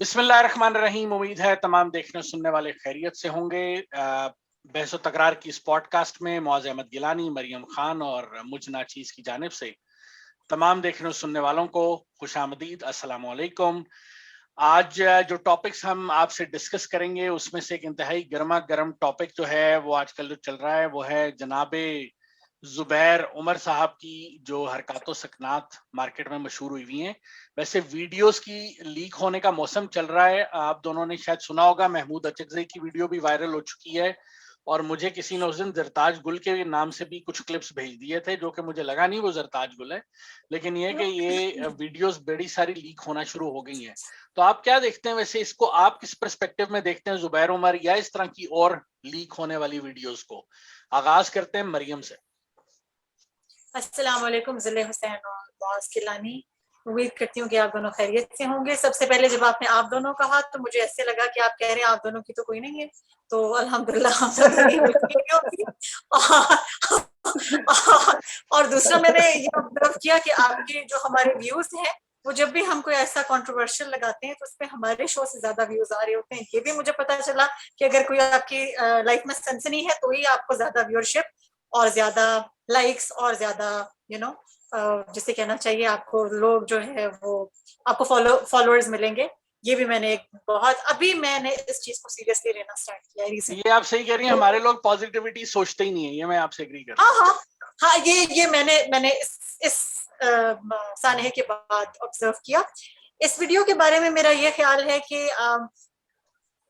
बिस्मिल्लाहिर्रहमानिर्रहीम। उम्मीद है तमाम देखने सुनने वाले खैरियत से होंगे। बहस तकरार की इस पॉडकास्ट में मौज अहमद गिलानी, मरियम खान और मुझ नाचीज की जानिब से तमाम देखने सुनने वालों को खुशामदीद, अस्सलाम वालेकुम। आज जो टॉपिक्स हम आपसे डिस्कस करेंगे उसमें से एक इंतहाई गर्मा गर्म टॉपिक जो है वो आजकल जो चल रहा है वो है जनाबे जुबैर उमर साहब की जो हरकतों सकनात मार्केट में मशहूर हुई हुई हैं। वैसे वीडियोस की लीक होने का मौसम चल रहा है। आप दोनों ने शायद सुना होगा, महमूद अचकज़ई की वीडियो भी वायरल हो चुकी है और मुझे किसी ने उस दिन जरताज गुल के नाम से भी कुछ क्लिप्स भेज दिए थे, जो कि मुझे लगा नहीं वो जरताज गुल है, लेकिन ये कि ये वीडियोस बड़ी सारी लीक होना शुरू हो गई हैं। तो आप क्या देखते हैं वैसे, इसको आप किस पर्सपेक्टिव में देखते हैं, जुबैर उमर या इस तरह की और लीक होने वाली वीडियोस को? आगाज करते हैं मरियम से। अस्सलाम वालेकुम ज़िले हुसैन और मौज गिलानी। उम्मीद करती हूँ कि आप दोनों खैरियत से होंगे। सबसे पहले जब आपने आप दोनों कहा तो मुझे ऐसे लगा कि आप कह रहे हैं आप दोनों की तो कोई नहीं है, तो अल्हम्दुलिल्लाह हम दोनों की बिल्कुल नहीं होगी। और दूसरा मैंने ये ऑब्जर्व किया कि आपके जो हमारे व्यूज हैं वो जब भी हम कोई ऐसा कंट्रोवर्शियल लगाते हैं तो उसमें हमारे शो से ज्यादा व्यूज आ रहे होते हैं। ये भी मुझे पता चला कि अगर कोई आपकी लाइफ में सनसनी है तो ही आपको ज्यादा व्यूअरशिप और ज्यादा लाइक्स और ज्यादा जिसे कहना चाहिए आपको लोग जो है वो आपको फॉलोअर्स मिलेंगे। ये भी मैंने अभी मैंने इस चीज को सीरियसली लेना स्टार्ट किया है। ये आप सही कह रही हैं, हमारे लोग पॉजिटिविटी सोचते ही नहीं है, ये मैं आपसे एग्री करता हूँ। हाँ, ये मैंने इस सानहे के बाद ऑब्जर्व किया। इस वीडियो के बारे में मेरा ये ख्याल है कि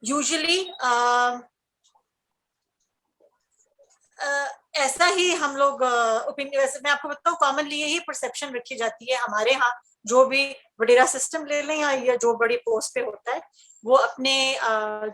यूजुअली ऐसा ही हम लोग ओपिनियन, वैसे मैं आपको बताऊं, कॉमनली यही परसेप्शन रखी जाती है हमारे यहाँ। जो भी वडेरा सिस्टम ले लें या जो बड़ी पोस्ट पे होता है वो अपने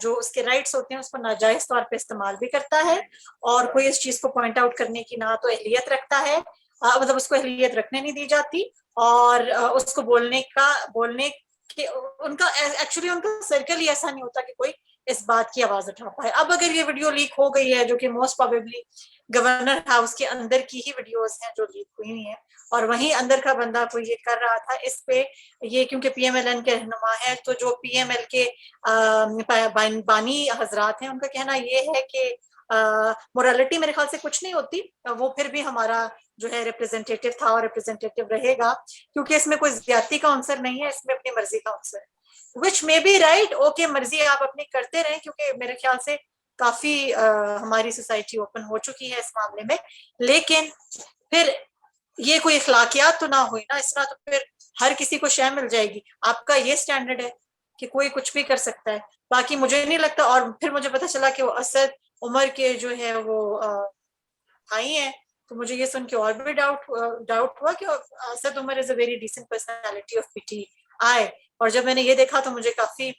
जो उसके राइट्स होते हैं उसको नाजायज तौर पे इस्तेमाल भी करता है और कोई इस चीज को पॉइंट आउट करने की ना तो अहलियत रखता है, मतलब उसको अहलियत रखने नहीं दी जाती और उसको बोलने के उनका एक्चुअली उनका सर्कल ही ऐसा नहीं होता कि कोई इस बात की आवाज उठा पाए। अब अगर ये वीडियो लीक हो गई है, जो कि मोस्ट प्रोबेबली गवर्नर हाउस के अंदर की ही वीडियोस हैं जो लीक हुई हैं और वहीं अंदर का बंदा कोई ये कर रहा था इस पे, ये क्योंकि पीएमएलएन के रहनुमा है तो जो पीएमएल के बानी हजरात हैं उनका कहना ये है कि मोरालिटी मेरे ख्याल से कुछ नहीं होती, वो फिर भी हमारा जो है रिप्रेजेंटेटिव था और रिप्रेजेंटेटिव रहेगा क्योंकि इसमें कोई ज्यादती का आंसर नहीं है, इसमें अपनी मर्जी का आंसर है। विच मे बी राइट, ओके, मर्जी आप अपनी करते रहें क्योंकि मेरे ख्याल से काफी हमारी सोसाइटी ओपन हो चुकी है इस मामले में। लेकिन फिर ये कोई इखलाकियात तो ना हुई ना, इस तरह तो फिर हर किसी को शय मिल जाएगी। आपका ये स्टैंडर्ड है कि कोई कुछ भी कर सकता है, बाकी मुझे नहीं लगता। और फिर मुझे पता चला कि वो असद उमर के जो है वो भाई हैं, तो मुझे ये सुन के और भी डाउट हुआ कि Asad Umar is a very decent personality of PTI. और जब मैंने ये देखा तो मुझे काफी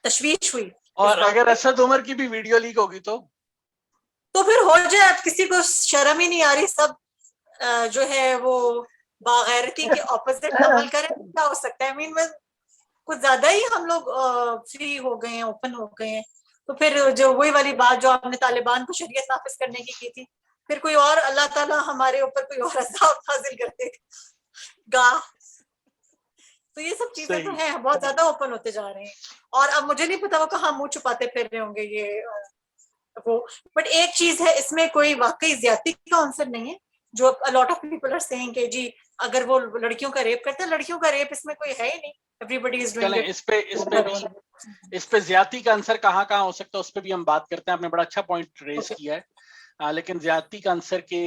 तशवीश हुई। और अगर असद उमर की भी वीडियो लीक होगी तो फिर हो जाए, अब किसी को शर्म ही नहीं आ रही, सब जो है वो बागैरती के ऑपोजिट अमल करें, क्या हो सकता है। आई मीन कुछ ज्यादा ही हम लोग फ्री हो गए हैं, ओपन हो गए हैं। तो फिर जो वही वाली बात जो आपने तालिबान को शरीयत नाफिज करने की थी, फिर कोई और अल्लाह ताला हमारे ऊपर कोई और अज़ाब नाज़िल कर देगा। तो ये सब चीजें तो हैं, बहुत ज्यादा ओपन होते जा रहे हैं और अब मुझे नहीं पता वो कहाँ मुंह छुपाते फिर रहे होंगे ये वो। बट एक चीज है, इसमें कोई वाकई ज्यादती का आंसर नहीं है जो lot of people are saying कि जी अगर वो लड़कियों का रेप करते हैं, लड़कियों का रेप इसमें कोई है ही नहीं, एवरीबॉडी इज डूइंग इट। इस पे ज्यादती का आंसर कहाँ कहाँ हो सकता है उस पर भी हम बात करते हैं। आपने बड़ा अच्छा पॉइंट रेज किया है, लेकिन ज्यादती का आंसर के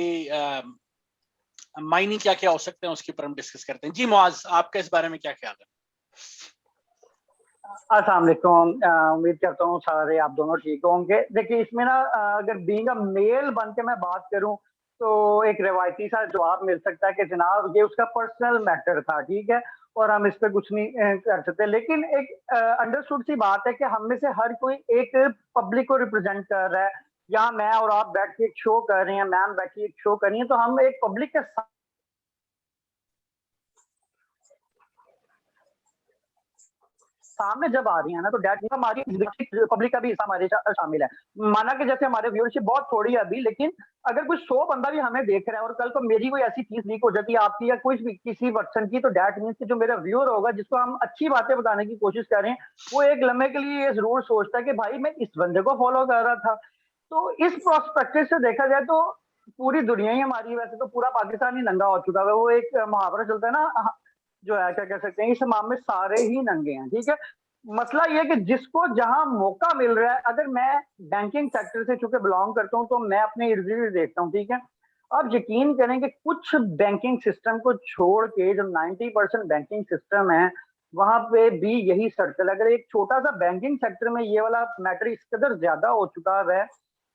मायने क्या क्या हो सकते हैं उसके ऊपर हम डिस्कस करते हैं। जी मुआज, आपका इस बारे में क्या ख्याल है? अस्सलाम वालेकुम, उम्मीद करता हूँ सारे आप दोनों ठीक होंगे। देखिए इसमें ना अगर बीइंग अ मेल बन के मैं बात करूं तो एक रिवायती सा जवाब मिल सकता है कि जनाब ये उसका पर्सनल मैटर था, ठीक है, और हम इस पे कुछ नहीं कर सकते। लेकिन एक अंडरस्टूड सी बात है कि हम में से हर कोई एक पब्लिक को रिप्रेजेंट कर रहा है, या मैं और आप बैठ के एक शो कर रहे हैं, मैम बैठ के एक शो कर रही है, तो हम एक पब्लिक के साथ सामने जब आ रही है ना, तो डेट हमारी पब्लिक का भी हिस्सा हमारे शामिल है। माना कि जैसे हमारे व्यूअरशिप बहुत थोड़ी है अभी, लेकिन अगर कोई 100 बंदा भी हमें देख रहा है और कल को मेरी कोई ऐसी चीज लीक हो जाती है आपकी या कोई किसी पर्सन की, तो डेट मीन्स कि जो मेरा व्यूअर होगा जिसको हम अच्छी बातें बताने की कोशिश कर रहे हैं, वो एक लम्हे के लिए जरूर सोचता है कि भाई मैं इस बंदे को फॉलो कर रहा था। तो इस प्रोस्पेक्टिव से देखा जाए तो पूरी दुनिया ही हमारी, वैसे तो पूरा पाकिस्तान ही नंगा हो चुका है। वो एक मुहावरा चलता है ना, जो है क्या कह सकते हैं, इस मामले में सारे ही नंगे हैं, ठीक है। मसला ये कि जिसको जहां मौका मिल रहा है, अगर मैं बैंकिंग सेक्टर से चूंकि बिलोंग करता हूं तो मैं अपने इर्द गिर्द देखता हूं, ठीक है। अब यकीन करें कि कुछ बैंकिंग सिस्टम को छोड़ के जो 90% बैंकिंग सिस्टम है वहां पे भी यही सर्कल। अगर एक छोटा सा बैंकिंग सेक्टर में ये वाला मैटर इस कदर ज्यादा हो चुका है,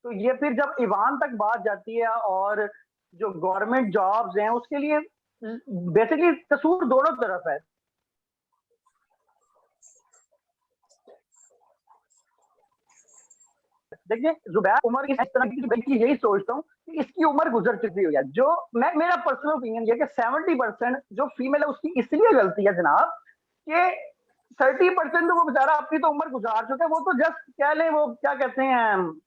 तो ये फिर जब ईवान तक बात जाती है और जो गवर्नमेंट जॉब्स हैं उसके लिए बेसिकली कसूर दोनों तरफ है। देखिए जुबैर उमर की इस तरह की यही सोचता हूँ कि इसकी उम्र गुजर चुकी हुई है। जो मेरा पर्सनल ओपिनियन ये कि 70% जो फीमेल है उसकी इसलिए गलती है जनाब कि 30% तो वो बेचारा अपनी तो उम्र गुजार चुका है, वो तो जस्ट कह लें, वो क्या कहते हैं,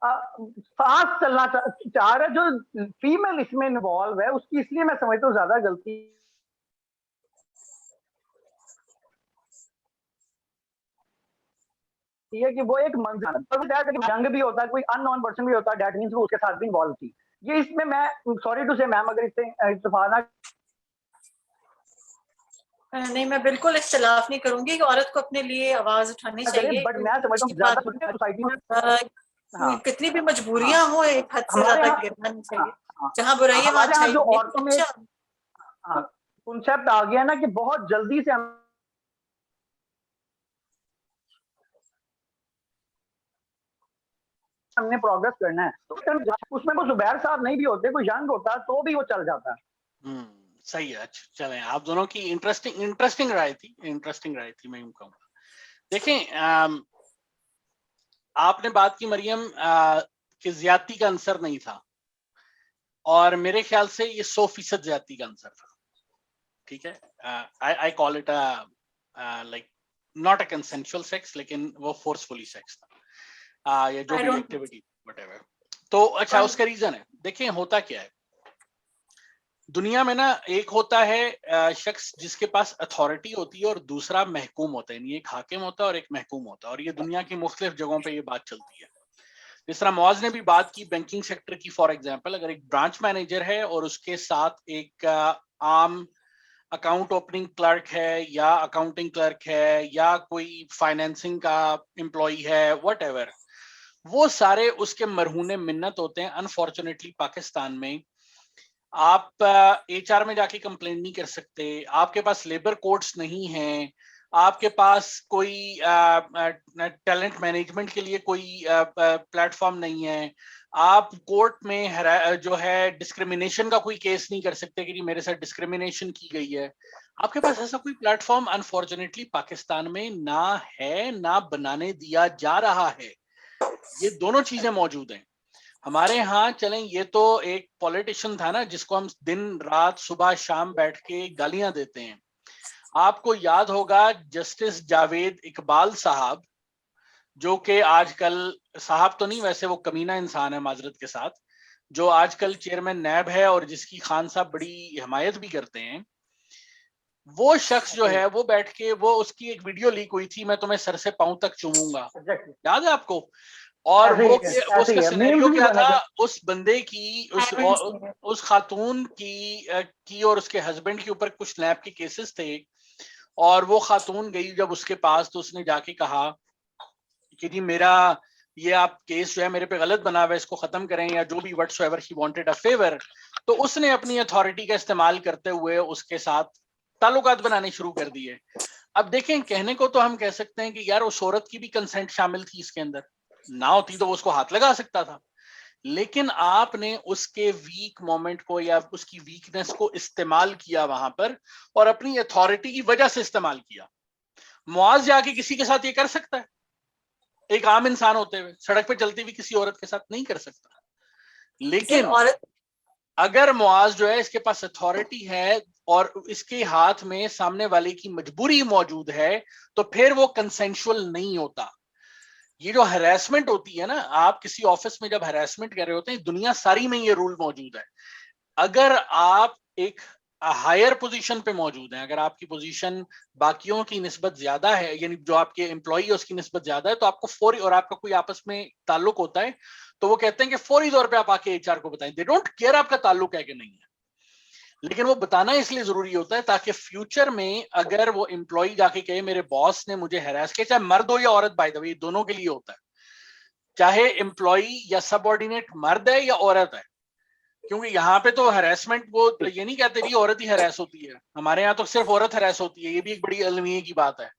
सांस चलना चाह रहा है। जो फीमेल इसमें इन्वॉल्व है उसकी इसलिए मैं समझता हूँ ज्यादा गलती है कि वो एक मंजिल यंग भी होता है, कोई अननोन पर्सन भी होता है, डेट मींस वो उसके साथ भी इन्वॉल्व थी। ये इसमें मैं सॉरी टू से मैम अगर इससे इत्तेफाक ना, नहीं, मैं बिल्कुल इख्तिलाफ नहीं करूंगी कि औरत को अपने लिए आवाज उठानी चाहिए, बट मैं समझता हूँ ज्यादा सोसाइटी में कितनी भी मजबूरियां हो एक हद से ज्यादा गिरना नहीं चाहिए। जहां बुराई है वहां हमारे यहाँ अच्छाई जो भी। औरतों में कॉन्सेप्ट आ गया ना कि बहुत जल्दी से हमने प्रोग्रेस करना है, तो उसमें वो जुबैर साहब नहीं भी होते, कोई यंग होता तो भी वो चल जाता है। सही है। अच्छा चलें, आप दोनों की इंटरेस्टिंग राय थी मैं यूं कहूँगा। देखें, आपने बात की मरियम कि ज्यादती का आंसर नहीं था, और मेरे ख्याल से ये 100% ज्यादती का आंसर था, ठीक है। I call it like not a consensual sex, लेकिन वो फोर्सफुली सेक्स था, या जो भी एक्टिविटी व्हाटएवर। तो अच्छा, उसका रीजन है, देखें होता क्या है दुनिया में ना, एक होता है शख्स जिसके पास अथॉरिटी होती है और दूसरा महकूम होता है, यानी एक हाकिम होता है और एक महकूम होता है, और ये दुनिया की मुख्तलिफ जगहों पे ये बात चलती है। जिस तरह मौज ने भी बात की बैंकिंग सेक्टर की, फॉर एग्जांपल अगर एक ब्रांच मैनेजर है और उसके साथ एक आम अकाउंट ओपनिंग क्लर्क है या अकाउंटिंग क्लर्क है या कोई फाइनेंसिंग का एम्प्लॉय है, व्हाटएवर, वो सारे उसके मरहूने मिन्नत होते हैं। अनफॉर्चुनेटली पाकिस्तान में आप एचआर में जाके कंप्लेन नहीं कर सकते, आपके पास लेबर कोड्स नहीं है, आपके पास कोई टैलेंट मैनेजमेंट के लिए कोई प्लेटफॉर्म नहीं है, आप कोर्ट में जो है डिस्क्रिमिनेशन का कोई केस नहीं कर सकते कि मेरे साथ डिस्क्रिमिनेशन की गई है। आपके पास ऐसा कोई प्लेटफॉर्म अनफॉर्चुनेटली पाकिस्तान में ना है, ना बनाने दिया जा रहा है। ये दोनों चीजें मौजूद हैं हमारे यहाँ। चलें, ये तो एक पॉलिटिशियन था ना जिसको हम दिन रात सुबह शाम बैठ के गालियां देते हैं। आपको याद होगा जस्टिस जावेद इकबाल साहब, जो कि आजकल साहब तो नहीं, वैसे वो कमीना इंसान है माजरत के साथ, जो आजकल चेयरमैन नैब है और जिसकी खान साहब बड़ी हिमायत भी करते हैं। वो शख्स जो है वो बैठ के, वो उसकी एक वीडियो लीक हुई थी, मैं तुम्हें सर से पांव तक चूमूंगा, याद है आपको? और वो उसका सिनेरियो क्या था, उस बंदे की उस खातून की और उसके हस्बैंड के ऊपर कुछ स्नैप के केसेस थे, और वो खातून गई जब उसके पास, तो उसने जाके कहा कि जी मेरा ये आप केस जो है मेरे पे गलत बना हुआ है, इसको खत्म करें, या जो भी whatsoever he wanted a favour. तो उसने अपनी अथॉरिटी का इस्तेमाल करते हुए उसके साथ ताल्लुकात बनाने शुरू कर दिए। अब देखें, कहने को तो हम कह सकते हैं कि यार उस औरत की भी कंसेंट शामिल थी इसके अंदर, ना होती तो वो उसको हाथ लगा सकता था, लेकिन आपने उसके वीक मोमेंट को या उसकी वीकनेस को इस्तेमाल किया वहां पर, और अपनी अथॉरिटी की वजह से इस्तेमाल किया। मुआज जाके किसी के साथ ये कर सकता है? एक आम इंसान होते हुए, सड़क पे चलती हुई किसी औरत के साथ नहीं कर सकता। लेकिन अगर मुआज जो है इसके पास अथॉरिटी है और इसके हाथ में सामने वाले की मजबूरी मौजूद है, तो फिर वो कंसेंशुअल नहीं होता। ये जो हैरेसमेंट होती है ना, आप किसी ऑफिस में जब हैरेसमेंट कर रहे होते हैं, दुनिया सारी में ये रूल मौजूद है। अगर आप एक हायर पोजीशन पे मौजूद हैं, अगर आपकी पोजीशन बाकियों की निस्बत ज्यादा है, यानी जो आपके एम्प्लॉई है उसकी निस्बत ज्यादा है, तो आपको फौरी, और आपका कोई आपस में ताल्लुक होता है, तो वो कहते हैं कि फौरी तौर पे आप आके एचआर को बताएं। दे डोंट केयर आपका ताल्लुक है कि नहीं है, लेकिन वो बताना इसलिए जरूरी होता है ताकि फ्यूचर में अगर वो एम्प्लॉय जाके कहे मेरे बॉस ने मुझे हैरेस किया, चाहे मर्द हो या औरत, बाय द वे दोनों के लिए होता है, चाहे एम्प्लॉय या सबऑर्डिनेट मर्द है या औरत है, क्योंकि यहाँ पे तो हैरेसमेंट वो ये नहीं कहते जी औरत ही हैरेस होती है, हमारे यहाँ तो सिर्फ औरत हैरेस होती है, ये भी एक बड़ी अलमिया की बात है।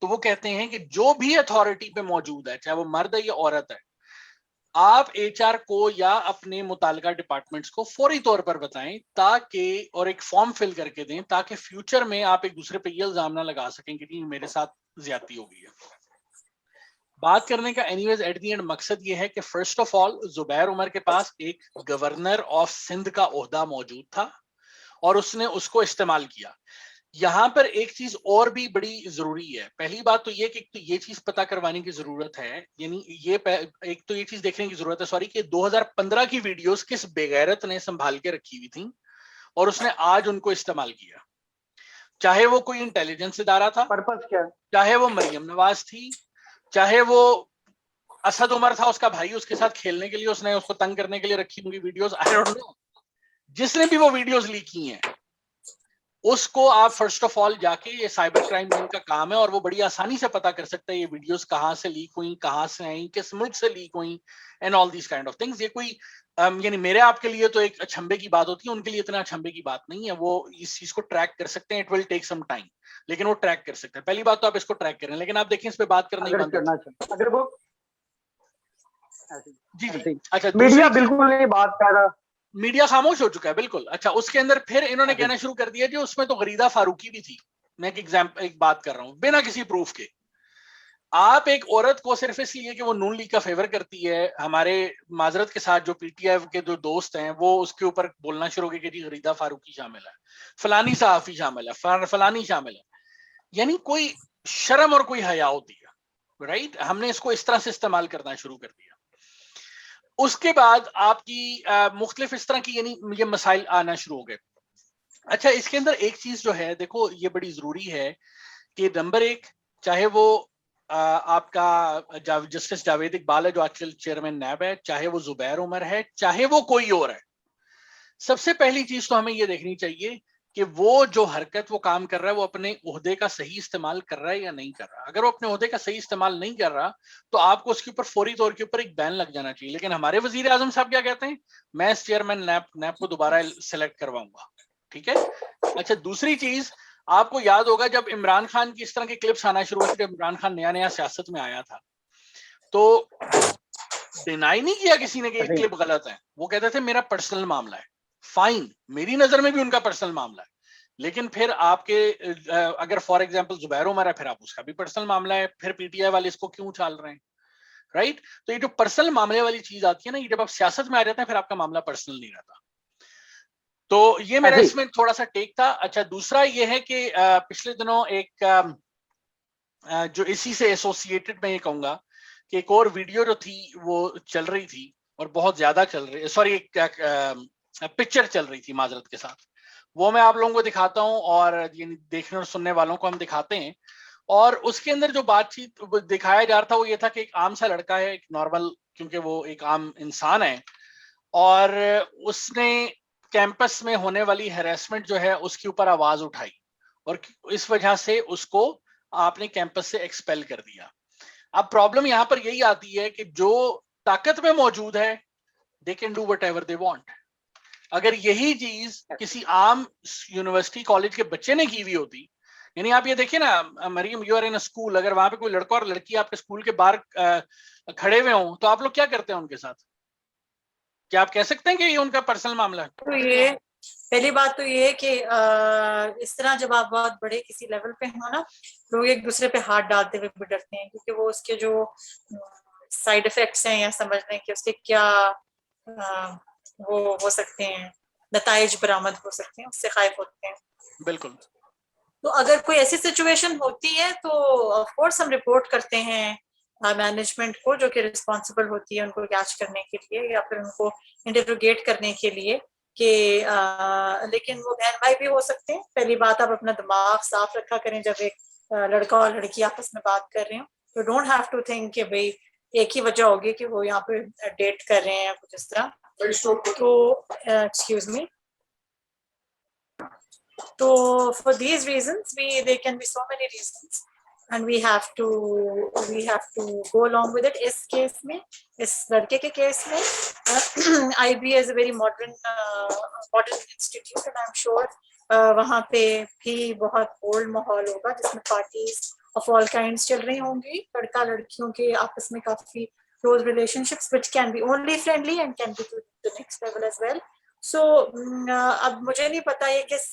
तो वो कहते हैं कि जो भी अथॉरिटी पे मौजूद है, चाहे वो मर्द है या औरत है, आप एचआर को या अपने मुतालिका डिपार्टमेंट्स को फौरी तौर पर बताएं, ताकि, और एक फॉर्म फिल करके दें, ताकि फ्यूचर में आप एक दूसरे पे ये इल्जाम ना लगा सकें कि मेरे साथ ज्यादती हो गई है। बात करने का एनीवेज एट दी एंड मकसद ये है कि first of all Zubair Umar के पास एक गवर्नर ऑफ सिंध का ओहदा मौजूद था और उसने उसको इस्तेमाल किया। यहां पर एक चीज और भी बड़ी जरूरी है। पहली बात तो ये कि तो ये चीज पता करवाने की जरूरत है, यानी ये एक तो ये चीज देखने की जरूरत है, सॉरी, कि 2015 की वीडियोस किस बेगैरत ने संभाल के रखी हुई थी और उसने आज उनको इस्तेमाल किया। चाहे वो कोई इंटेलिजेंस इदारा था, पर्पस क्या, चाहे वो मरियम नवाज थी, चाहे वो असद उमर था उसका भाई, उसके साथ खेलने के लिए उसने उसको तंग करने के लिए रखी होंगी वीडियोस, आई डोंट नो। जिसने भी वो वीडियोस लीक की हैं उसको आप फर्स्ट ऑफ ऑल जाके, ये साइबर क्राइम विंग का काम है और वो बड़ी आसानी से पता कर सकता है ये वीडियोस कहाँ से लीक हुई, कहाँ से आई, किस मुल्क से लीक हुई, and all this kind of things. ये कोई यानी मेरे आपके लिए तो एक अचंभे की बात होती है, उनके लिए इतना अचंभे की बात नहीं है। वो इस चीज को ट्रैक कर सकते हैं, it will take some time, लेकिन वो ट्रैक कर सकते हैं। पहली बात तो आप इसको ट्रैक करें, लेकिन आप देखिए इस पे बात करना ही बंद करना चाहिए अगर वो जी जी। अच्छा, मीडिया बिल्कुल नहीं बात कर रहा, मीडिया खामोश हो चुका है बिल्कुल। अच्छा, उसके अंदर फिर इन्होंने कहना शुरू कर दिया जो उसमें तो गरीदा फारूकी भी थी। मैं एक बात कर रहा हूं बिना किसी प्रूफ के। आप एक औरत को सिर्फ इसलिए कि वो नून लीग का फेवर करती है, हमारे माजरत के साथ जो पीटीआई के जो दोस्त हैं वो उसके ऊपर बोलना शुरू हो गए कि जी गरीदा फारूकी शामिल है, फलानी सहाफी शामिल है, फलानी शामिल है, यानी कोई शर्म और कोई हया होती है, राइट? हमने इसको इस तरह से इस्तेमाल करना शुरू कर दिया। उसके बाद आपकी मुख्तलिफ इस तरह की यानी ये मसाइल आना शुरू हो गए। अच्छा, इसके अंदर एक चीज जो है देखो, ये बड़ी जरूरी है कि नंबर एक, चाहे वो आपका जस्टिस जावेद इकबाल है जो आजकल चेयरमैन नैब है, चाहे वो जुबैर उमर है, चाहे वो कोई और है, सबसे पहली चीज तो हमें ये देखनी चाहिए कि वो जो हरकत वो काम कर रहा है वो अपने ओहदे का सही इस्तेमाल कर रहा है या नहीं कर रहा। अगर वो अपने ओहदे का सही इस्तेमाल नहीं कर रहा तो आपको उसके ऊपर फौरी तौर के ऊपर एक बैन लग जाना चाहिए। लेकिन हमारे वजीर आजम साहब क्या कहते हैं, मैं इस चेयरमैन नैब को दोबारा सेलेक्ट करवाऊंगा। ठीक है। अच्छा, दूसरी चीज आपको याद होगा जब इमरान खान की इस तरह के क्लिप्स आना शुरू हुए, जब इमरान खान नया नया सियासत में आया था तो डिनाई नहीं किया किसी ने कि क्लिप गलत है। वो कहते थे मेरा पर्सनल मामला है, फाइन, मेरी नजर में भी उनका पर्सनल मामला है, लेकिन फिर आपके अगर फॉर एग्जांपल जुबैर उमर है, फिर आप उसका भी पर्सनल मामला है, फिर पीटीआई वाले इसको क्यों उछाल रहे हैं, राइट? तो ये जो पर्सनल मामले वाली चीज आती है ना, ये जब आप सियासत में आ जाते हैं फिर आपका मामला पर्सनल नहीं रहता। तो ये मेरा इसमें थोड़ा सा टेक था। अच्छा, दूसरा ये है कि पिछले दिनों एक जो इसी से एसोसिएटेड मैं ये कहूंगा कि एक और वीडियो जो थी वो चल रही थी और बहुत ज्यादा चल रही, सॉरी, एक पिक्चर चल रही थी माजरत के साथ, वो मैं आप लोगों को दिखाता हूं और देखने और सुनने वालों को हम दिखाते हैं। और उसके अंदर जो बातचीत दिखाया जा रहा था वो ये था कि एक आम सा लड़का है, एक नॉर्मल, क्योंकि वो एक आम इंसान है, और उसने कैंपस में होने वाली हैरेसमेंट जो है उसके ऊपर आवाज उठाई और इस वजह से उसको आपने कैंपस से एक्सपेल कर दिया। अब प्रॉब्लम यहां पर यही आती है कि जो ताकत में मौजूद है they can do whatever they want. अगर यही चीज किसी आम यूनिवर्सिटी कॉलेज के बच्चे ने की हुई होती, यानी आप ये देखिए ना Maryam, you are in a school, अगर वहां पे कोई लड़का और लड़की आपके स्कूल के बाहर खड़े हुए हों तो आप लोग क्या करते हैं उनके साथ? क्या आप कह सकते हैं कि ये उनका पर्सनल मामला है? तो ये पहली बात तो ये है कि इस तरह जब आप बहुत बड़े किसी लेवल पे हो ना, लोग एक दूसरे पे हाथ डालते हुए भी डरते हैं, क्योंकि वो उसके जो साइड इफेक्ट्स हैं या समझ लें कि उसके क्या वो हो सकते हैं, नताइज बरामद हो सकते हैं, उससे खाइफ होते हैं। बिल्कुल। तो अगर कोई ऐसी सिचुएशन होती है तो ऑफ कोर्स हम रिपोर्ट करते हैं मैनेजमेंट को, जो कि रिस्पॉन्सिबल होती है उनको कैच करने के लिए या फिर उनको इंटरोगेट करने के लिए कि लेकिन वो बहन भाई भी हो सकते हैं। पहली बात, आप अपना दिमाग साफ रखा करें जब एक लड़का और लड़की आपस में बात कर रहे हो, तो डोंट हैव टू थिंक कि भाई एक ही वजह होगी कि वो यहाँ पे डेट कर रहे हैं कुछ इस तरह। तो excuse me, so for these reasons, there can be so many reasons, and we have to go along with it. इस केस में, इस लड़के के केस में, IB is a very modern institute, and I'm sure वहाँ पे भी बहुत ओल्ड माहौल होगा जिसमें पार्टीज ऑफ ऑल काइंड्स चल रही होंगी, लड़का लड़कियों के आपस में काफी close relationships which can be only friendly and can be to the next level as well. So अब मुझे नहीं पता ये किस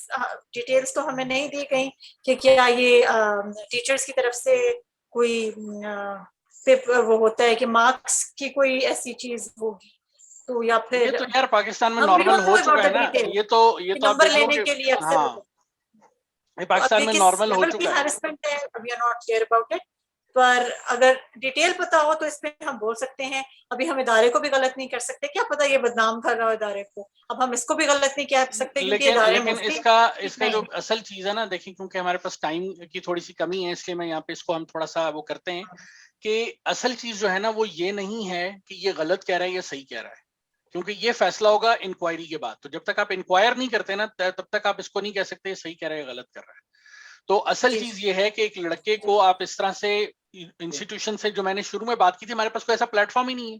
डिटेल्स तो हमें नहीं दी गई कि क्या ये टीचर्स की तरफ से कोई वो होता है कि मार्क्स की कोई ऐसी चीज होगी, तो या फिर ये तो यार पाकिस्तान में नॉर्मल हो चुका है ना, ये तो आप देख लो लेने के लिए अक्सर ये पाकिस्तान में नॉर्मल हो चुका है। हैरेसमेंट है, we are not clear about it, पर अगर डिटेल पता हो तो इस पे हम बोल सकते हैं। अभी हम इदारे को भी गलत नहीं कर सकते, क्या पता ये बदनाम कर रहा हो इदारे को, अब हम इसको भी गलत नहीं कह सकते। लेकिन इसका जो असल चीज है ना, देखिए क्योंकि हमारे पास टाइम की थोड़ी सी कमी है, इसलिए मैं यहाँ पे इसको हम थोड़ा सा वो करते हैं कि असल चीज जो है ना वो ये नहीं है कि ये गलत कह रहा है या सही कह रहा है, क्योंकि ये फैसला होगा इंक्वायरी के बाद। तो जब तक आप इंक्वायर नहीं करते ना तब तक आप इसको नहीं कह सकते सही कह रहा है या गलत कर रहा है। तो असल चीज ये है कि एक लड़के को आप इस तरह से इंस्टीट्यूशन से, जो मैंने शुरू में बात की थी, हमारे पास कोई ऐसा प्लेटफॉर्म ही नहीं है।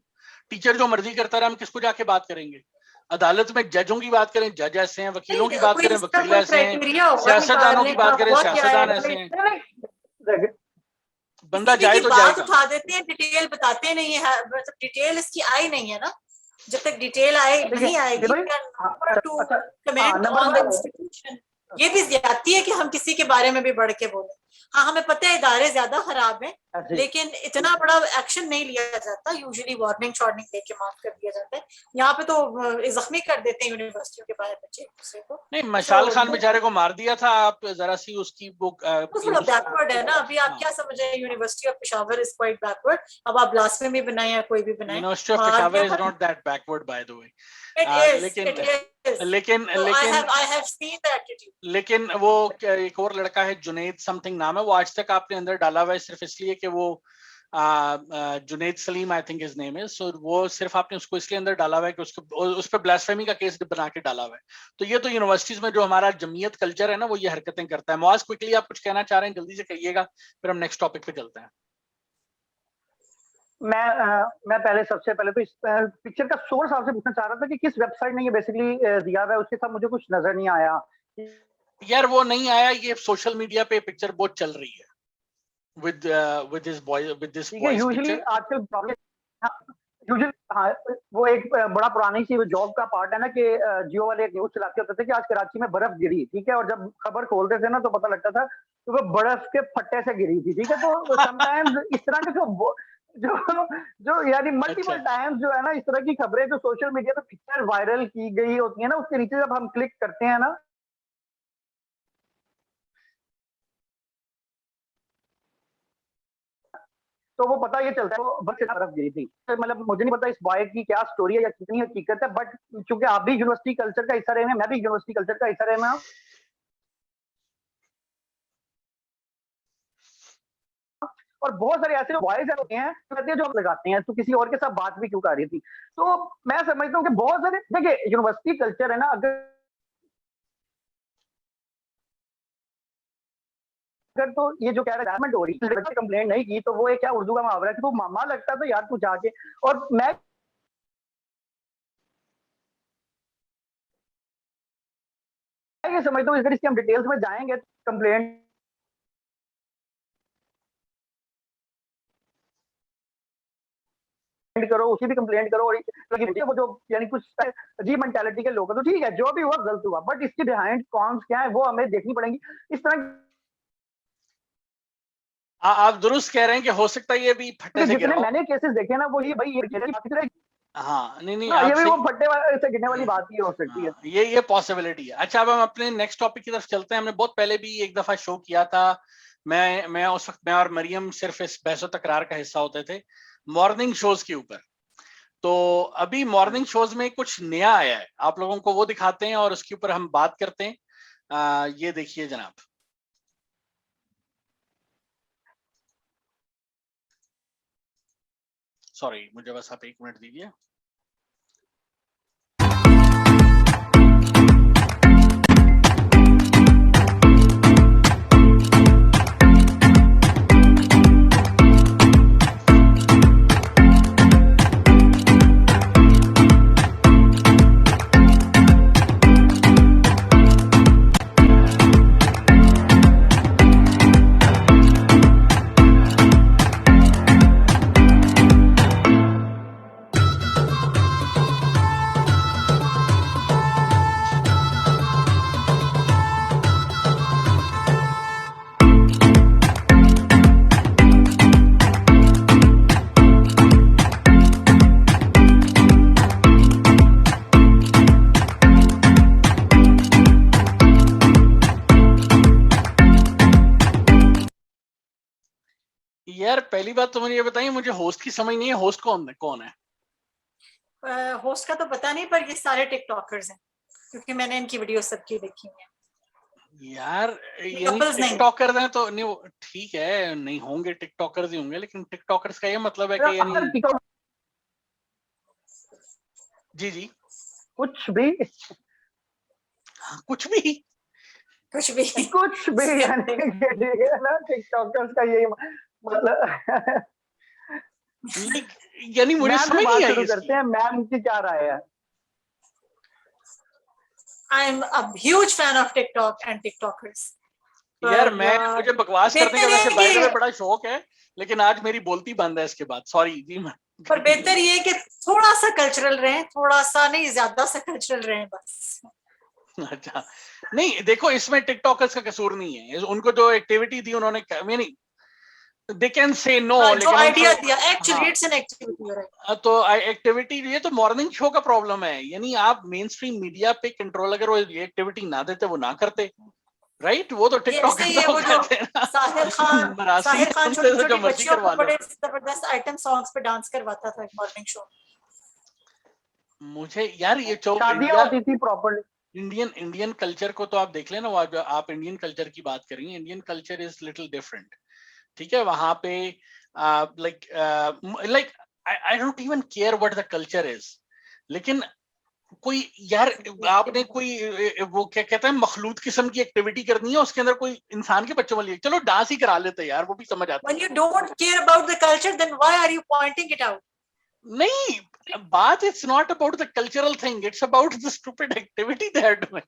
टीचर जो मर्जी करता रहा, हम किसको जाके बात करेंगे? अदालत में जजों की बात करें, जज ऐसे हैं, वकीलों की बात करें, वकील ऐसे हैं, सियासतदानों की बात करें, सियासतदान ऐसे हैं। बंदा जाए तो जाएगा। उठा देते हैं, डिटेल बताते नहीं है, मतलब डिटेल इसकी आई नहीं है ना, जब तक डिटेल आए नहीं आएगी ये भी ज्यादती है कि हम किसी के बारे में भी बढ़ के बोले। हाँ, हमें पता है इदारे ज्यादा खराब हैं, लेकिन इतना बड़ा एक्शन नहीं लिया जाता। यूजुअली वार्निंग शॉर्निंग दे के माफ कर दिया जाता है। यहाँ पे तो जख्मी कर देते हैं यूनिवर्सिटियों के बाहर बच्चे एक दूसरे को। नहीं, मशाल खान बेचारे को मार दिया था, आप जरा सी उसकी बुक थोड़ा बैकवर्ड है ना। अभी आप क्या समझ रहे हैं, university of Peshawar is quite backward. अब आप ब्लास्फेमी बनाए या कोई भी बनाए, university of Peshawar is not that backward by the way. लेकिन वो एक और लड़का है, जुनैद समथिंग नाम है, वो आज तक आपने अंदर डाला हुआ है सिर्फ इसलिए कि वो Junaid Salim I think his name is. So वो सिर्फ आपने उसको इसलिए अंदर डाला हुआ है कि उसको उस पर ब्लास्फेमी का केस बना के डाला हुआ है। तो ये तो यूनिवर्सिटीज में जो हमारा जमीयत कल्चर है ना, वो ये हरकतें करता है। मुआज, क्विकली आप कुछ कहना चाह रहे हैं, जल्दी से कहिएगा, फिर हम नेक्स्ट टॉपिक पे चलते हैं। मैं पहले सबसे पहले तो इस पिक्चर का सोर्स आपसे पूछना चाह रहा था कि किस वेबसाइट ने ये बेसिकली दिया हुआ है, उसके साथ मुझे कुछ नजर नहीं आया। यार वो नहीं आया, ये सोशल मीडिया पे पिक्चर बहुत चल रही है with this boy, with this boy usually आजकल प्रॉब्लम वो एक बड़ा पुरानी सी जॉब का पार्ट है ना कि जियो वाले एक न्यूज चलाते होते थे कि आज कराची में बर्फ गिरी, ठीक है, और जब खबर खोलते थे ना तो पता लगता था कि वो बर्फ के फट्टे से गिरी थी, ठीक है। तो समटाइम्स इस तरह के जो यानी मल्टीपल टाइम्स जो है ना, इस तरह की खबरें जो सोशल मीडिया पे पिक्चर वायरल की गई होती है ना, उसके नीचे जब हम क्लिक करते हैं ना तो वो पता ये चलता है वो बस तरफ गिरी थी। मतलब मुझे नहीं पता इस बॉय की क्या स्टोरी है या कितनी हकीकत है, बट चूंकि आप भी यूनिवर्सिटी कल्चर का हिस्सा रहे हैं, मैं भी यूनिवर्सिटी कल्चर का हिस्सा रहे हैं, और बहुत सारे ऐसे बॉयज होते हैं जो हम लगाते हैं तो किसी और के साथ बात भी क्यों कर रही थी। तो मैं समझता हूँ कि बहुत सारे, देखिए यूनिवर्सिटी कल्चर है ना, अगर तो ये जो कह रहा है हो रही है, कंप्लेंट नहीं की तो वो एक क्या उर्दू का मुहावरा है कि तो मामा लगता था यार तू जाके। और मैं ये समझता हूँ अगर इसकी हम डिटेल्स में जाएंगे तो कंप्लेंट करो, उसी भी कंप्लेंट करो, और वो जो यानी कुछ अजीब मेंटालिटी के लोग हैं, तो ठीक है जो भी हुआ गलत हुआ, बट इसके बिहाइंड कॉन्स क्या है वो हमें देखनी पड़ेंगी। इस तरह आप दुरुस्त कह रहे हैं कि हो सकता है ये भी फटे से गिरा हो। मैंने केसेस देखे ना, वो ये भाई ये हाँ नहीं नहीं ना, ये भी आपसे वो फट्टे वाले से गिरने वाली बात ही हो सकती है। हाँ, ये पॉसिबिलिटी है। अच्छा अब हम अपने नेक्स्ट टॉपिक की तरफ चलते हैं। हमने बहुत पहले भी एक दफा शो किया था, मैं उस वक्त मैं और मरियम सिर्फ इस बहसो तकरार का हिस्सा होते थे मॉर्निंग शोज के ऊपर। तो अभी मॉर्निंग शोज में कुछ नया आया है, आप लोगों को वो दिखाते हैं और उसके ऊपर हम बात करते हैं। ये देखिए जनाब। सॉरी मुझे बस आप 1 मिनट दीजिए। यार पहली बात तो मुझे ये बताइए, मुझे होस्ट की समझ नहीं है, होस्ट कौन है? होस्ट का तो पता नहीं, पर ये सारे टिकटॉकर्स हैं, क्योंकि मैंने इनकी वीडियो सबकी देखी है। यार यानी कपल्स नहीं। टिकटॉकर हैं तो नहीं, ठीक है नहीं होंगे टिकटॉकर्स ही होंगे, लेकिन टिकटॉकर्स का ये मतलब है कि यानी अगर टिकटॉक जी जी कुछ भी कुछ भी कुछ भी। कुछ भी यानी ठीक है ना, टिकटॉकर्स का यही मतलब। यानी मुझे मैम से समझ नहीं बात आई शुरू इसकी। करते हैं, मैम की क्या राय है? I am a huge fan of TikTok and TikTokers. यार मुझे बकवास करने का बेहतर वैसे ये बाय द वे कि बड़ा शौक है, लेकिन आज मेरी बोलती बंद है इसके बाद, सॉरी जी मैं पर बेहतर ये कि थोड़ा सा कल्चरल रहे, थोड़ा सा नहीं, ज्यादा सा कल्चरल रहे बस। अच्छा नहीं देखो, इसमें टिकटॉकर्स का कसूर नहीं है, उनको जो एक्टिविटी दी उन्होंने नहीं, दे कैन से नो, हाँ, जो लेकिन आइडिया उनको दिया, एक्चुअली हाँ इट्स एन एक्टिविटी। तो एक्टिविटी ये तो मॉर्निंग शो का प्रॉब्लम है। यानी आप मेन स्ट्रीम मीडिया पे कंट्रोल, अगर वो ये एक्टिविटी ना देते वो ना करते, राइट? वो तो ये टिकटॉक ऐसे ही है, तो वो जो कहते हैं ना मरासी साहिर खान उनसे छोटी तो जो छोटी मर्जी बच्चियों करवा को लो। बड़े जबरदस्त आइटम सॉन्ग्स पे डांस करवाता था मॉर्निंग शो। मुझे यार ये जो शादियां इंडिया होती थी प्रॉपरली। इंडियन कल्चर को तो आप देख लेना, वो जो आप इंडियन कल्चर की बात करेंगे, Indian culture is little different. ठीक है, वहां पे like I don't even care what the culture is, लेकिन कोई यार आपने कोई वो क्या कहते हैं मखलूत किस्म की एक्टिविटी करनी है, उसके अंदर कोई इंसान के बच्चों वाली, चलो डांस ही करा लेते हैं यार, वो भी समझ आती When है। you don't care about the culture, then why are you pointing it out? नहीं बात it's not about the cultural thing, it's about the stupid activity they are doing.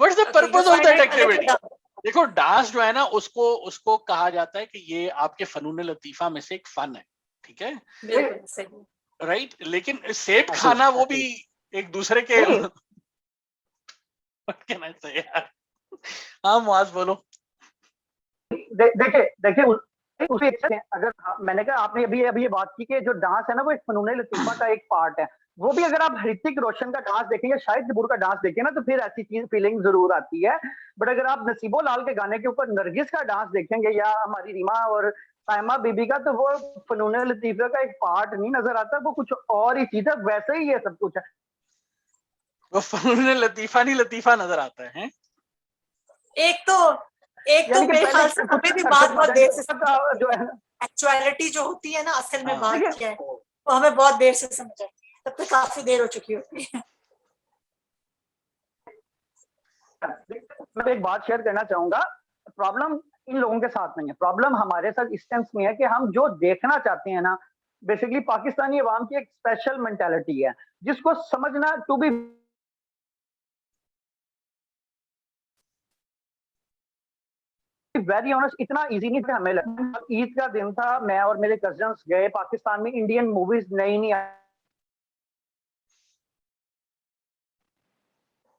What's the Okay, you purpose of find that it a little activity? dumb. देखो dance जो है ना, उसको कहा जाता है कि ये आपके फनून लतीफा में से एक फन है, ठीक है, बिल्कुल सही। राइट? लेकिन सेब ऐसे खाना वो ऐसे भी एक दूसरे के नहीं, what can I say यार। हाँ मुआज बोलो। देखिए देखिए उसे अगर मैंने कहा आपने अभी अभी ये बात की कि जो डांस है ना वो एक फनून लतीफा का एक पार्ट है, वो भी अगर आप ऋतिक रोशन का डांस देखेंगे, शाहिद कपूर का डांस देखें ना, तो फिर ऐसी चीज फीलिंग जरूर आती है। बट अगर आप नसीबो लाल के गाने के ऊपर नरगिस का डांस देखेंगे या हमारी रीमा और साइमा बीबी का, तो वो फनून लतीफा का एक पार्ट नहीं नजर आता, वो कुछ और ही चीज है, वैसे ही ये सब कुछ है। वो फनून लतीफा नहीं लतीफा नजर आता है। एक तो यानी कि मेरे पहले ख्याल से कुछ हमें भी बात बहुत देर से समझ का आती जो है। है एक्चुअलिटी जो होती है ना, असल में हाँ बात देखिए क्या है, वो हमें बहुत देर से समझ आती है, तब तक काफी देर हो चुकी होती है। मैं एक बात शेयर करना चाहूंगा। प्रॉब्लम इन लोगों के साथ नहीं है, प्रॉब्लम हमारे साथ इस सेंस में है कि हम जो देखना चाहते हैं ना, बेसिकली पाकिस्तानी अवाम की एक स्पेशल मेंटालिटी है जिसको समझना टू बी वेरी ऑनेस्ट इतना इजी नहीं था। हमें लगा ईद का दिन था, मैं और मेरे कजन्स गए पाकिस्तान में, इंडियन मूवीज नई नई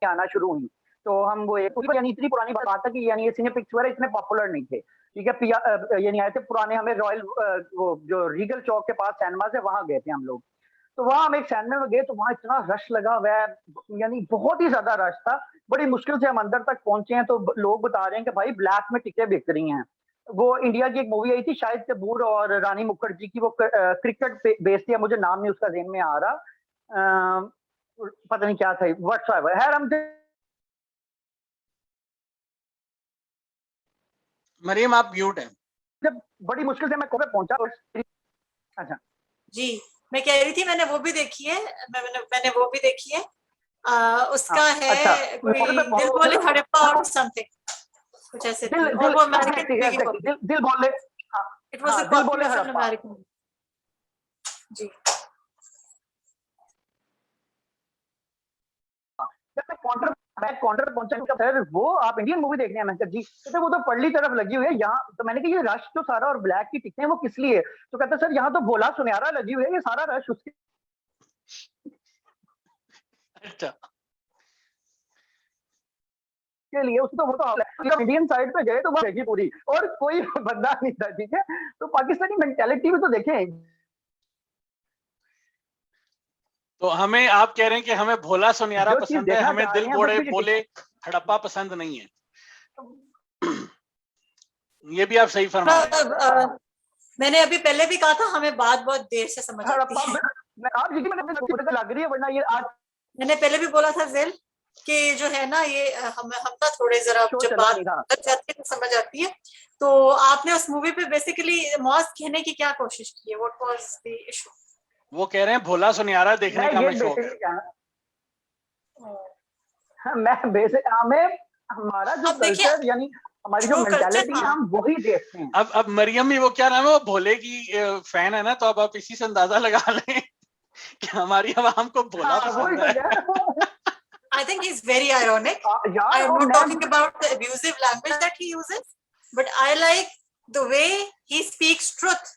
आना शुरू हुई, तो हम वो यानी इतनी पुरानी बात है कि यानी ये सिने पिक्स वगैरह इतने पॉपुलर नहीं थे, ठीक है, ये नहीं आए थे पुराने, हमें रॉयल वो जो रीगल चौक के पास सिनेमा है वहां गए थे हम लोग। तो वहां हम एक सिनेमा में गए तो वहां इतना रश लगा हुआ है, यानी बहुत ही ज्यादा रश था। बड़ी मुश्किल से हम अंदर तक पहुंचे हैं, तो लोग बता रहे हैं कि भाई ब्लैक में टिकटें बिक रही हैं। वो इंडिया की एक मूवी आई थी शायद कपूर और रानी मुखर्जी की, वो क्रिकेट बेस्ड है, मुझे नाम नहीं उसका ज़हन में आ रहा, पता नहीं क्या था, व्हाट्सएवर है हम। मरियम आप म्यूट हैं। जब बड़ी मुश्किल से मैं कोपे पहुंचा। अच्छा जी, मैं कह रही थी मैंने वो भी देखी है, मैंने वो भी देखी है। उसका है अच्छा, कोई दिल बोले हड़प्पा और समथिंग, कुछ ऐसे थी, और वो अमेरिकन दिल बोले, it was a copy of an American. जी, काउंटर पहुंचा सर, वो आप इंडियन मूवी देखने हैं? मैं कहा जी। तो वो तो पल्ली तरफ लगी हुई है यहाँ। तो मैंने कहा ये रश तो सारा और ब्लैक की टिकटें वो किस लिए? तो कहता सर यहाँ तो भोला सुनहरा लगी हुई है, ये सारा रश उसके अच्छा के लिए। उसको तो वो तो इंडियन साइड पे गए तो वो देखी पूरी, और कोई बंदा नहीं था, ठीक है। तो पाकिस्तानी मेंटेलिटी भी तो देखें। तो हमें आप कह रहे हैं कि हमें भोला सुनहरा जो चीज पसंद है, देखना हमें चाह दिल रहे हैं, बोले वो बोले हड़प्पा पसंद नहीं है। ये भी आप सही फरमा रहे हैं। मैंने अभी पहले भी कहा था हमें बात बहुत देर से समझ आती है। आप लग रही है, वरना ये आज मैंने पहले भी बोला था ज़ेल कि जो है ना ये हम ना थोड़े जरा शो जब चला बात नहीं था। कर जाती है तो समझ आती है। तो आपने उस मूवी पे बेसिकली मौज कहने की क्या कोशिश की है? What was the issue? वो कह रहे हैं भोला सुनहरा देखने का ये मैं शौक है। बेसिकली मैं बेसिक हमें हमारा जो अब देखिए, कल्चर यानी हमारी जो जो कल्चर मेंटालिटी है, था हम वही देखते हैं। अब मरियम भी वो क्या नाम है, वो भोले की फैन है ना, तो अब आप इसी से अंदाजा लगा लें कि हमारी आवाम को भोला वही पसंद तो है। I think he's very ironic. यार, I'm और not मैं talking about the abusive language that he uses, but I like the way he speaks truth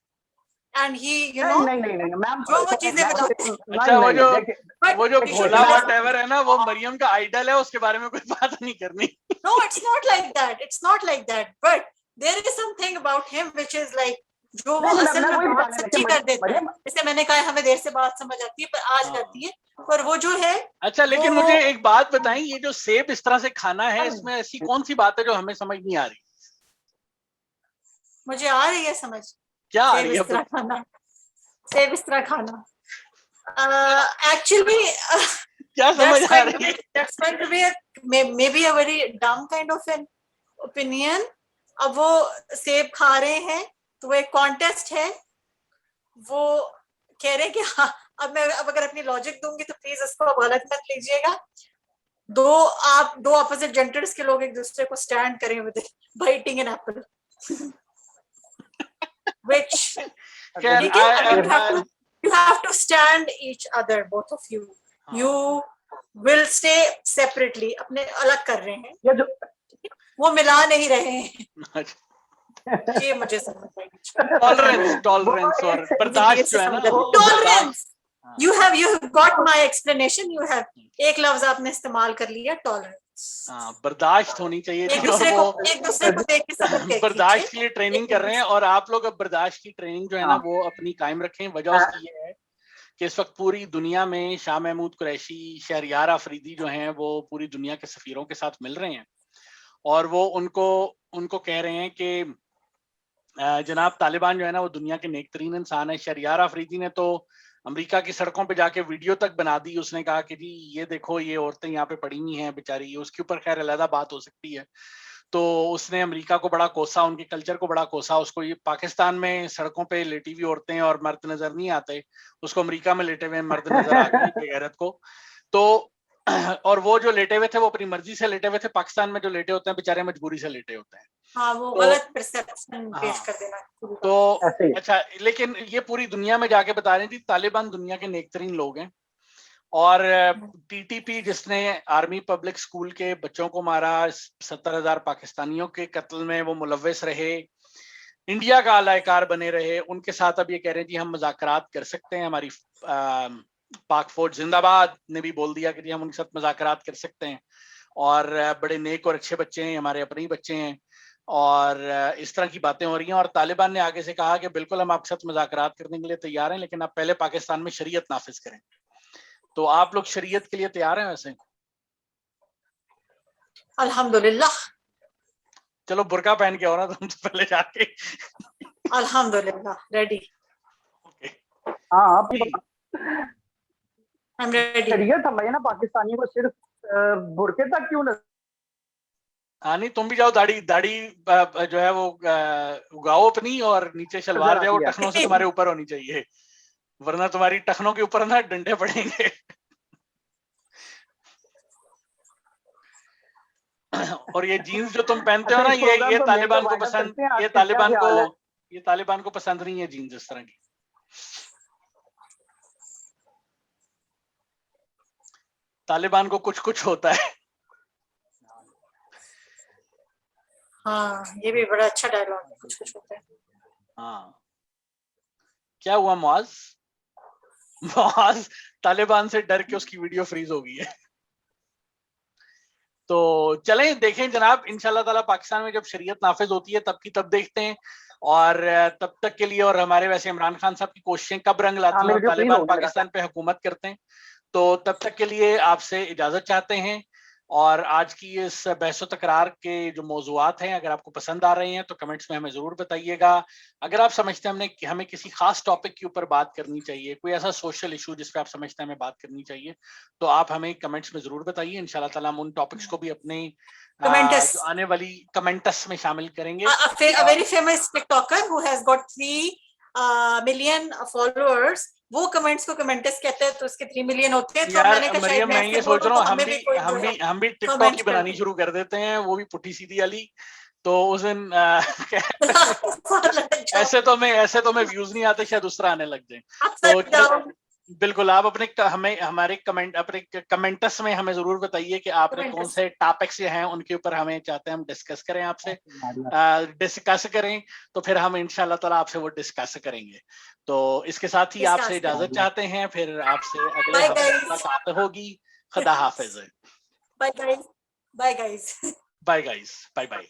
and he, you know, नहीं मैम, जो वो चीजें बताते हैं। अच्छा, वो जो But you should Bhola listen. Whatever है ना, वो मरियम का आइडल है, उसके बारे में कोई बात नहीं करनी। No, it's not like that. It's not like that. But there is something about him which is like जो वो असल में वही बहुत बताने सच्ची लगे, कर देता है। जैसे मैंने कहा हमें देर से बात समझ आती है, पर आज हाँ। आती है। पर वो जो है, अच्छा, लेकिन वो- मुझे एक बात बताएं, ये जो सेब इस तरह से खाना है, इसमें ऐसी कौन सी बात है जो हमें समझ नहीं आ रही? मुझे आ रही है समझ। क्या आ सेब रही है? इस तरह खाना, सेब इस तरह खाना। Actually, क्या समझ आ रही है? that's going to be maybe a very dumb kind of an opinion. अब वो सेब खा रहे हैं तो वो एक कॉन्टेस्ट है। वो कह रहे हैं कि हाँ, अब अगर अपनी लॉजिक दूंगी तो प्लीज इसको अब गलत मत लीजिएगा। दो ऑपोजिट जेंडर्स के लोग एक दूसरे को स्टैंड करें with biting an apple, which you have to stand each other, both of you. You will stay separately. अपने अलग कर रहे हैं, वो मिला नहीं रहे हैं। ये मुझे समझ आई। टॉलरेंस और बर्दाश्त जो है ना, tolerance. You have got my explanation. You have एक लफ्ज आपने इस्तेमाल कर लिया, टॉलरेंस। बर्दाश्त होनी चाहिए थी, एक दूसरे को देख के सबक बर्दाश्त के लिए ट्रेनिंग कर रहे हैं, और आप लोग अब बर्दाश्त की ट्रेनिंग जो है ना वो अपनी कायम रखें। वजह उसकी ये है कि इस वक्त पूरी दुनिया में शाह महमूद कुरैशी, शहरयार अफरीदी जो हैं, वो पूरी दुनिया के सफीरों के साथ मिल रहे हैं, और वो उनको कह रहे हैं कि जनाब तालिबान जो है ना वो दुनिया के नेक तरीन इंसान है। शहरयार अफरीदी ने तो अमेरिका की सड़कों पे जाके वीडियो तक बना दी। उसने कहा कि जी ये देखो, ये औरतें यहाँ पे पड़ी हुई हैं बेचारी। उसके ऊपर खैर अलग बात हो सकती है। तो उसने अमेरिका को बड़ा कोसा, उनके कल्चर को बड़ा कोसा। उसको ये पाकिस्तान में सड़कों पे लेटी हुई औरतें और मर्द नजर नहीं आते, उसको अमेरिका में लेटे हुए मर्द नजर आ गए बेगैरत को। तो और वो जो लेटे हुए थे वो अपनी मर्जी से लेटे हुए थे। पाकिस्तान में जो लेटे होते हैं बेचारे मजबूरी से लेटे होते हैं। हाँ, वो गलत परसेप्शन पेश कर देना। तो अच्छा, लेकिन ये पूरी दुनिया में जाके बता रही थी तालिबान दुनिया के नेक तरीन लोग हैं। और टीटीपी जिसने आर्मी पब्लिक स्कूल के बच्चों को मारा, 70,000 पाकिस्तानियों के कत्ल में वो मुलव्वस रहे, इंडिया का आलाकार बने रहे, उनके साथ अब ये कह रहे हैं जी हम मुज़ाकरात कर सकते हैं। हमारी पाक फौज जिंदाबाद ने भी बोल दिया कि जी हम उनके साथ मुज़ाकरात कर सकते हैं, और बड़े नेक और अच्छे बच्चे हैं, हमारे अपने ही बच्चे हैं। और इस तरह की बातें हो रही हैं। और तालिबान ने आगे से कहा कि बिल्कुल हम आपके साथ मुज़ाकरात करने के लिए तैयार हैं, लेकिन आप पहले पाकिस्तान में शरीयत नाफिज करें। तो आप लोग शरीयत के लिए तैयार हैं वैसे? अल्हम्दुलिल्लाह। चलो बुर्का पहन के आओ ना तुम तो पहले जाके। अल्हम्दुलिल्लाह, रेडी। ओके। हाँ आपकी आई एम रेडी। शरीयत हमारे ना पाकिस्तानियों को सिर्फ बुरके तक क्यों न हाँ नहीं, तुम भी जाओ, दाढ़ी दाढ़ी जो है वो उगाओ अपनी, और नीचे शलवार जाओ आती है। टखनों से तुम्हारे ऊपर होनी चाहिए, वरना तुम्हारी टखनों के ऊपर ना डंडे पड़ेंगे। और ये जीन्स जो तुम पहनते हो अच्छा ना, इस प्रोग्राम ये को मेन तालिबान को वाइंड अप पसंद, करते हैं, ये आपके क्या ख्याल है? तालिबान को पसंद नहीं है जीन्स इस तरह की। तालिबान को कुछ कुछ होता है। हाँ, ये भी बड़ा अच्छा डायलॉग है, कुछ कुछ होता है। हाँ, क्या हुआ मुआज? मुआज तालिबान से डर के उसकी वीडियो फ्रीज हो गई है। तो चलें देखें जनाब, इंशाल्लाह ताला पाकिस्तान में जब शरीयत नाफिज होती है तब की तब देखते हैं। और तब तक के लिए, और हमारे वैसे इमरान खान साहब की कोशिशें कब रंग लाती हैं और तालिबान पाकिस्तान पे हुकूमत करते हैं, तो तब तक के लिए आपसे इजाजत चाहते हैं। और आज की इस बहस तकरार के जो मौजूआत हैं, अगर आपको पसंद आ रहे हैं तो कमेंट्स में हमें जरूर बताइएगा। अगर आप समझते हैं हमें किसी खास टॉपिक के ऊपर बात करनी चाहिए, कोई ऐसा सोशल इशू जिस पे आप समझते हैं हमें बात करनी चाहिए, तो आप हमें कमेंट्स में जरूर बताइए। इंशाल्लाह ताला हम उन टॉपिक्स को भी अपने जो आने वाली कमेंटस में शामिल करेंगे। A very famous TikToker who has got 3 million followers, वो कमेंट्स को कमेंटस कहते हैं, तो उसके 3 मिलियन होते हैं। तो यार मैंने कहा शायद मैं ये सोच रहा हूँ हम भी टिकटॉक कमेंट ही बनानी शुरू कर देते हैं, वो भी पुट्ठी सीधी वाली। तो उस दिन ऐसे तो मैं व्यूज नहीं आते, शायद दूसरा आने लग जाए। तो बिल्कुल आप अपने हमारे कमेंटस में हमें जरूर बताइए कि आपने कौन से टॉपिक्स हैं उनके ऊपर हमें चाहते हैं हम डिस्कस करें आपसे, डिस्कस करें, तो फिर हम इंशाल्लाह ताला आपसे वो डिस्कस करेंगे। तो इसके साथ ही आपसे इजाजत चाहते हैं, फिर आपसे अगले हफ्ते मुलाकात होगी। खुदा हाफिज। Bye guys. Bye bye.